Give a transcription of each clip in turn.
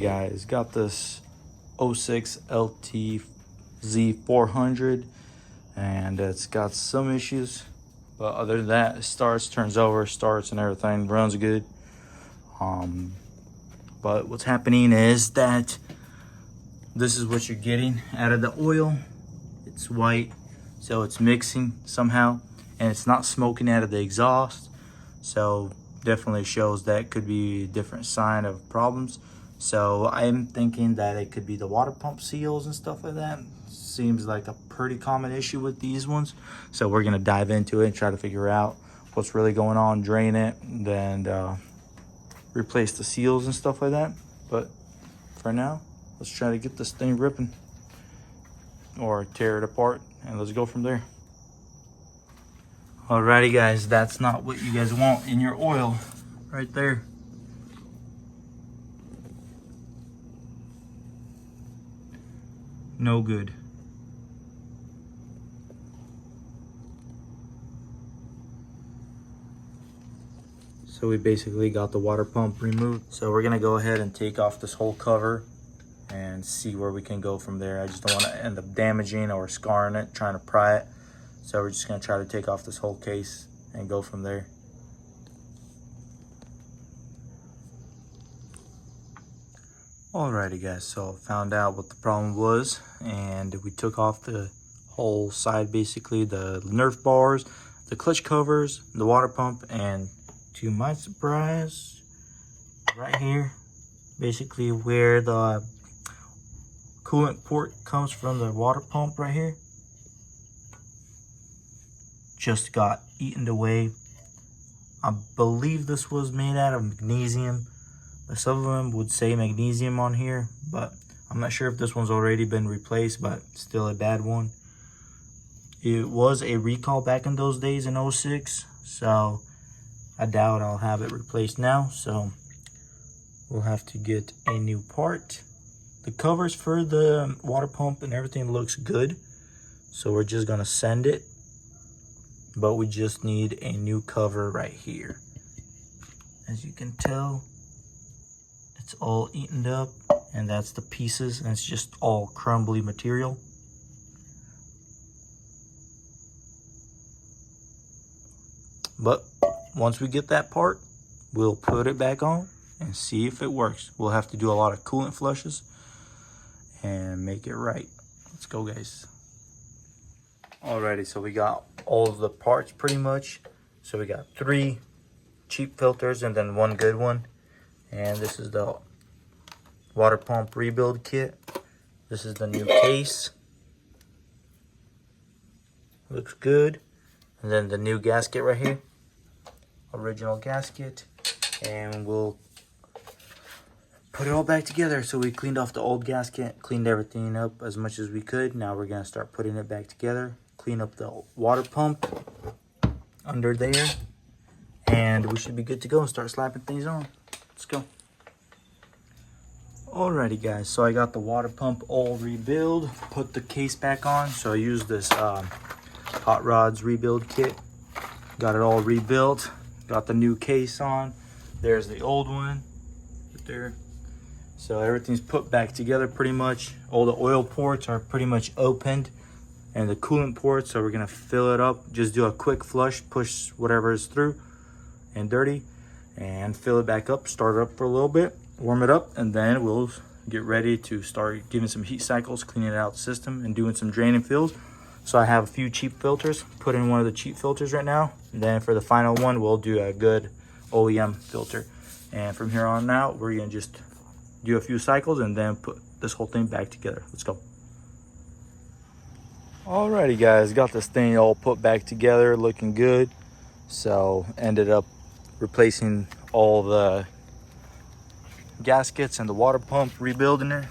guys, got this 06 Ltz400 and it's got some issues, but other than that, it starts, turns over, starts and everything, runs good. But what's happening is that this is what you're getting out of the oil. It's white, so it's mixing somehow, and it's not smoking out of the exhaust, so definitely shows that could be a different sign of problems. So I'm thinking that it could be the water pump seals and stuff like that. Seems like a pretty common issue with these ones, so we're gonna dive into it and try to figure out what's really going on, drain it, and replace the seals and stuff like that. But for now, let's try to get this thing ripping or tear it apart, and let's go from there. Alrighty guys, that's not what you guys want in your oil right there. No good. So we basically got the water pump removed. So we're gonna go ahead and take off this whole cover and see where we can go from there. I just don't want to end up damaging or scarring it, trying to pry it. So we're just gonna try to take off this whole case and go from there. Alrighty guys, so found out what the problem was, and we took off the whole side, basically the Nerf bars, the clutch covers, the water pump, and to my surprise, right here, basically where the coolant port comes from the water pump right here, just got eaten away. I believe this was made out of magnesium. Some of them would say magnesium on here, but I'm not sure if this one's already been replaced, but still a bad one. It was a recall back in those days in 06, so I doubt I'll have it replaced now, so we'll have to get a new part. The covers for the water pump and everything looks good, so we're just gonna send it, but we just need a new cover right here. As you can tell, it's all eaten up, and that's the pieces, and it's just all crumbly material. But once we get that part, we'll put it back on and see if it works. We'll have to do a lot of coolant flushes and make it right. Let's go guys. Alrighty, so we got all of the parts pretty much. So we got 3 cheap filters and then 1 good one. And this is the water pump rebuild kit. This is the new case. Looks good. And then the new gasket right here. Original gasket. And we'll put it all back together. So we cleaned off the old gasket, cleaned everything up as much as we could. Now we're gonna start putting it back together. Clean up the water pump under there. And we should be good to go and start slapping things on. Let's go. Alrighty guys, so I got the water pump all rebuild, put the case back on. So I used this Hot Rods rebuild kit, got it all rebuilt, got the new case on. There's the old one right there. So everything's put back together pretty much. All the oil ports are pretty much opened, and the coolant ports, so we're gonna fill it up. Just do a quick flush, push whatever is through and dirty, and fill it back up, start it up for a little bit, warm it up, and then we'll get ready to start giving some heat cycles, cleaning out the system, and doing some draining fills. So I have a few cheap filters, put in one of the cheap filters right now, and then for the final one, we'll do a good OEM filter. And from here on out, we're gonna just do a few cycles and then put this whole thing back together. Let's go. Alrighty guys, got this thing all put back together, looking good. So ended up replacing all the gaskets and the water pump, rebuilding it.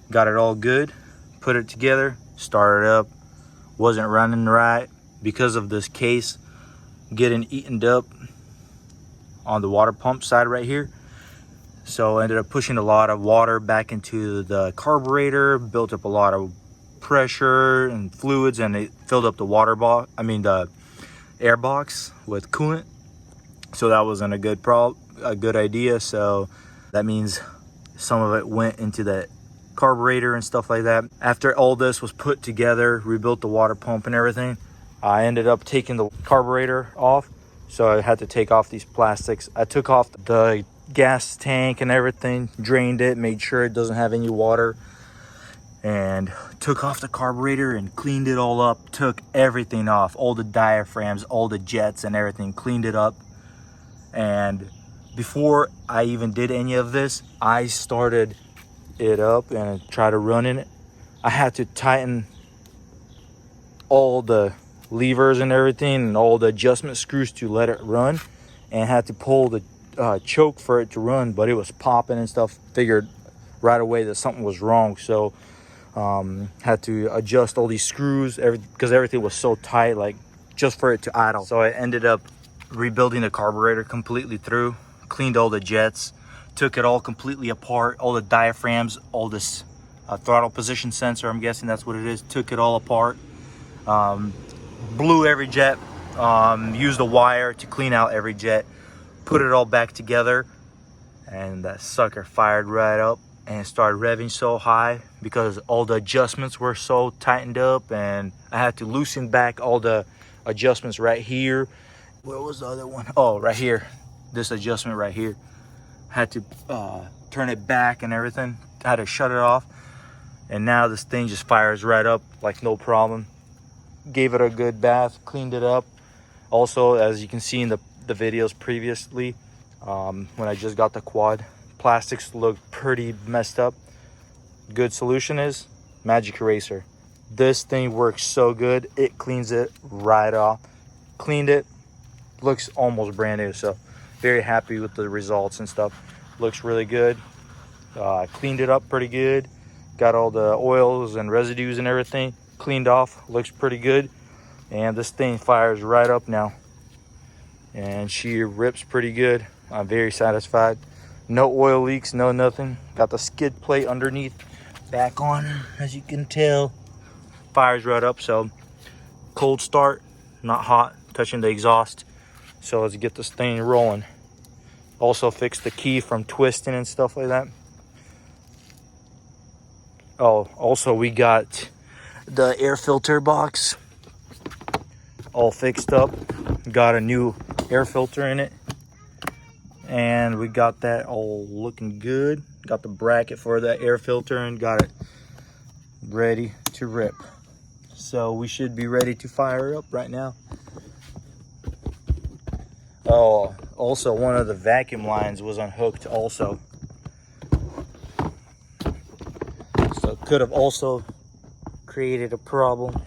Got it all good, put it together, started up, wasn't running right because of this case getting eaten up on the water pump side right here. So I ended up pushing a lot of water back into the carburetor, built up a lot of pressure and fluids, and it filled up the the air box with coolant. So that wasn't a good idea. So that means Some of it went into the carburetor and stuff like that. After all this was put together, rebuilt the water pump and everything, I ended up taking the carburetor off. So I had to take off these plastics. I took off the gas tank and everything, drained it, made sure it doesn't have any water, and took off the carburetor and cleaned it all up. Took everything off, all the diaphragms, all the jets and everything, cleaned it up. And before I even did any of this, I started it up and tried to run in it. I had to tighten all the levers and everything and all the adjustment screws to let it run, and had to pull the choke for it to run, but it was popping and stuff. Figured right away that something was wrong, so had to adjust all these screws because everything was so tight, like just for it to idle. So I ended up rebuilding the carburetor completely through, cleaned all the jets, took it all completely apart, all the diaphragms, all this throttle position sensor, I'm guessing that's what it is, took it all apart, blew every jet, used a wire to clean out every jet, put it all back together, and that sucker fired right up and started revving so high because all the adjustments were so tightened up, and I had to loosen back all the adjustments right here. Where was the other one? Oh, right here. This adjustment right here. Had to turn it back and everything. Had to shut it off. And now this thing just fires right up like no problem. Gave it a good bath, cleaned it up. Also, as you can see in the videos previously, when I just got the quad, plastics looked pretty messed up. Good solution is Magic Eraser. This thing works so good. It cleans it right off. Cleaned it. Looks almost brand new. So very happy with the results and stuff. Looks really good. Cleaned it up pretty good. Got all the oils and residues and everything cleaned off. Looks pretty good. And this thing fires right up now. And she rips pretty good. I'm very satisfied. No oil leaks, no nothing. Got the skid plate underneath back on, as you can tell. Fires right up. So cold start, not hot, touching the exhaust. So let's get this thing rolling. Also fixed the key from twisting and stuff like that. Oh, also we got the air filter box all fixed up. Got a new air filter in it, and we got that all looking good. Got the bracket for the air filter and got it ready to rip. So we should be ready to fire up right now. Oh, also one of the vacuum lines was unhooked also. So it could have also created a problem.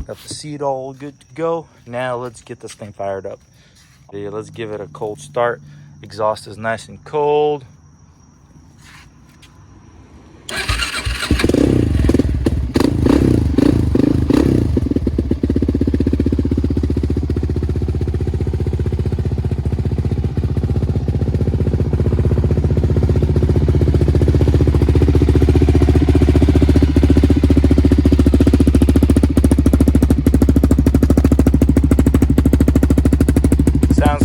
Got the seat all good to go. Now let's get this thing fired up. Yeah, let's give it a cold start. Exhaust is nice and cold.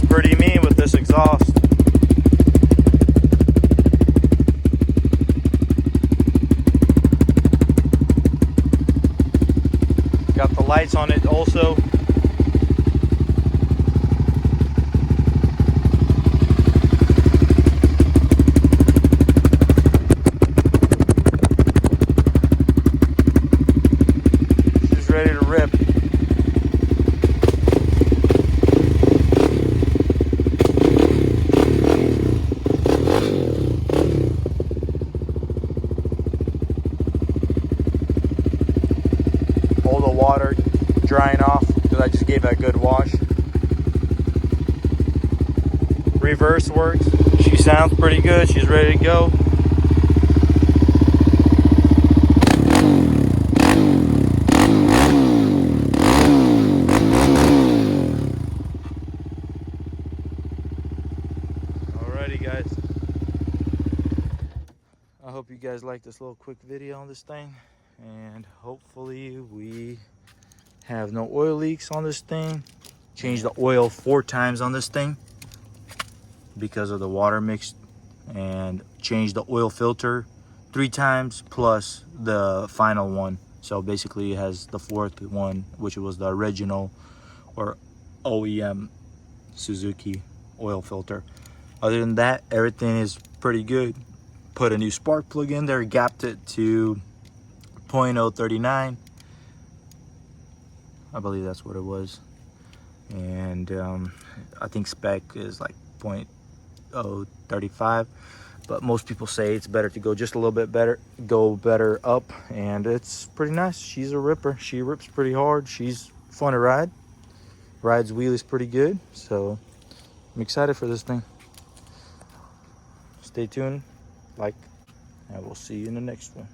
Pretty mean with this exhaust. Got the lights on it also. She's ready to rip. Water drying off because I just gave that a good wash. Reverse works. She sounds pretty good. She's ready to go. Alrighty guys, I hope you guys like this little quick video on this thing, and hopefully we have no oil leaks on this thing. Changed the oil 4 times on this thing. because of the water mix, and changed the oil filter 3 times plus the final one. So basically it has the 4th one, which was the original or OEM Suzuki oil filter. Other than that, everything is pretty good. Put a new spark plug in there, gapped it to 0.039. I believe that's what it was. And I think spec is like 0.035, but most people say it's better to go just a little bit better, go better up, and it's pretty nice. She's a ripper. She rips pretty hard. She's fun to ride. Rides wheelies pretty good. So I'm excited for this thing. Stay tuned, and we'll see you in the next one.